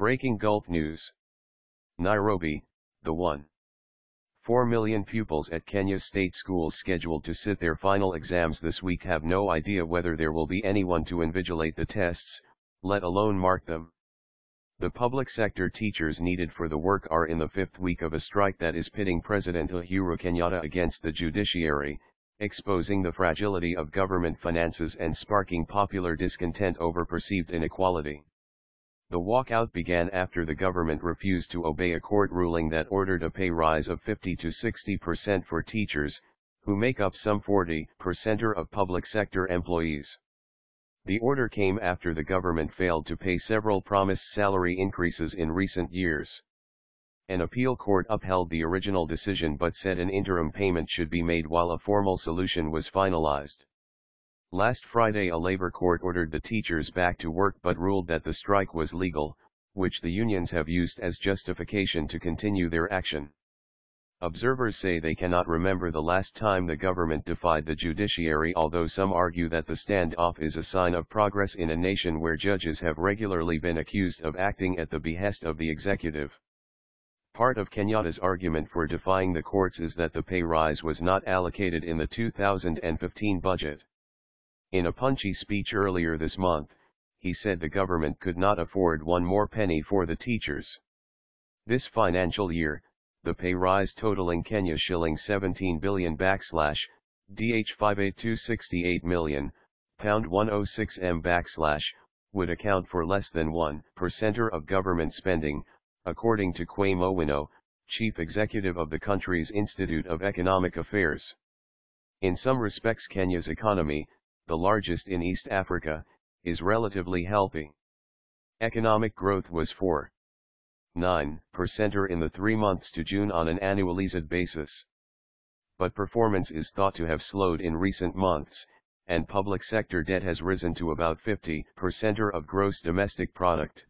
Breaking Gulf News. Nairobi, the 1.4 million pupils at Kenya's state schools scheduled to sit their final exams this week have no idea whether there will be anyone to invigilate the tests, let alone mark them. The public sector teachers needed for the work are in the fifth week of a strike that is pitting President Uhuru Kenyatta against the judiciary, exposing the fragility of government finances and sparking popular discontent over perceived inequality. The walkout began after the government refused to obey a court ruling that ordered a pay rise of 50 to 60% for teachers, who make up some 40% of public sector employees. The order came after the government failed to pay several promised salary increases in recent years. An appeal court upheld the original decision but said an interim payment should be made while a formal solution was finalized. Last Friday a labor court ordered the teachers back to work but ruled that the strike was legal, which the unions have used as justification to continue their action. Observers say they cannot remember the last time the government defied the judiciary, although some argue that the standoff is a sign of progress in a nation where judges have regularly been accused of acting at the behest of the executive. Part of Kenyatta's argument for defying the courts is that the pay rise was not allocated in the 2015 budget. In a punchy speech earlier this month, he said the government could not afford one more penny for the teachers. This financial year, the pay rise totaling Kenya shilling 17 billion DH 58268 million, pound 106 m would account for less than 1% of government spending, according to Kwame Owino, chief executive of the country's Institute of Economic Affairs. In some respects Kenya's economy, the largest in East Africa, is relatively healthy. Economic growth was 4.9% in the 3 months to June on an annualized basis. But performance is thought to have slowed in recent months, and public sector debt has risen to about 50% of gross domestic product.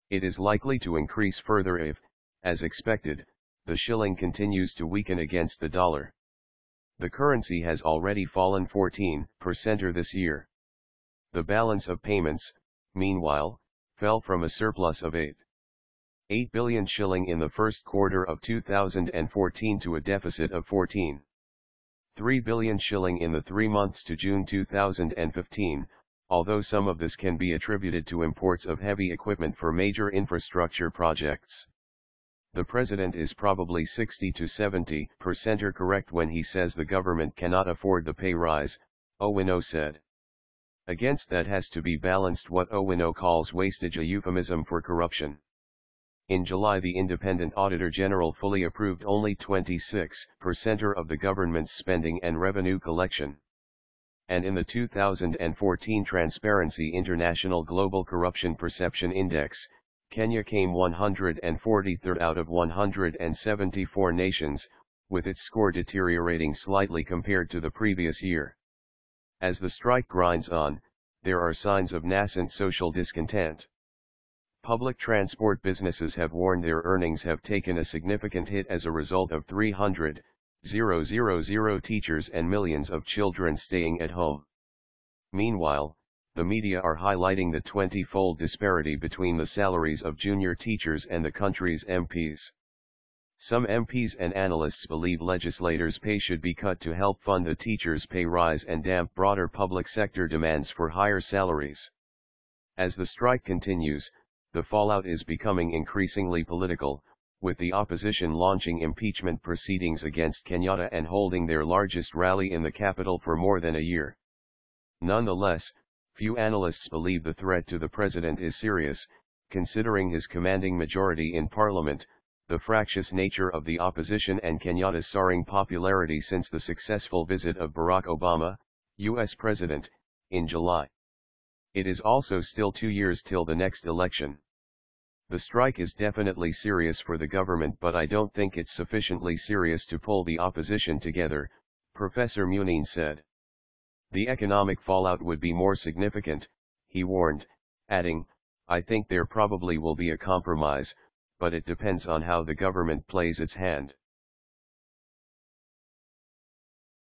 It is likely to increase further if, as expected, the shilling continues to weaken against the dollar. The currency has already fallen 14% this year. The balance of payments, meanwhile, fell from a surplus of 8 billion shilling in the first quarter of 2014 to a deficit of 14.3 billion shilling in the 3 months to June 2015, although some of this can be attributed to imports of heavy equipment for major infrastructure projects. The president is probably 60 to 70% correct when he says the government cannot afford the pay rise, Owino said. Against that has to be balanced what Owino calls wastage, a euphemism for corruption. In July the Independent Auditor General fully approved only 26% of the government's spending and revenue collection. And in the 2014 Transparency International Global Corruption Perception Index, Kenya came 143rd out of 174 nations, with its score deteriorating slightly compared to the previous year. As the strike grinds on, there are signs of nascent social discontent. Public transport businesses have warned their earnings have taken a significant hit as a result of 300,000 teachers and millions of children staying at home. Meanwhile, the media are highlighting the 20-fold disparity between the salaries of junior teachers and the country's MPs. Some MPs and analysts believe legislators' pay should be cut to help fund the teachers' pay rise and damp broader public sector demands for higher salaries. As the strike continues, the fallout is becoming increasingly political, with the opposition launching impeachment proceedings against Kenyatta and holding their largest rally in the capital for more than a year. Nonetheless, few analysts believe the threat to the president is serious, considering his commanding majority in parliament, the fractious nature of the opposition and Kenyatta's soaring popularity since the successful visit of Barack Obama, U.S. President, in July. It is also still 2 years till the next election. The strike is definitely serious for the government, but I don't think it's sufficiently serious to pull the opposition together, Professor Muneen said. The economic fallout would be more significant, he warned, adding, I think there probably will be a compromise, but it depends on how the government plays its hand.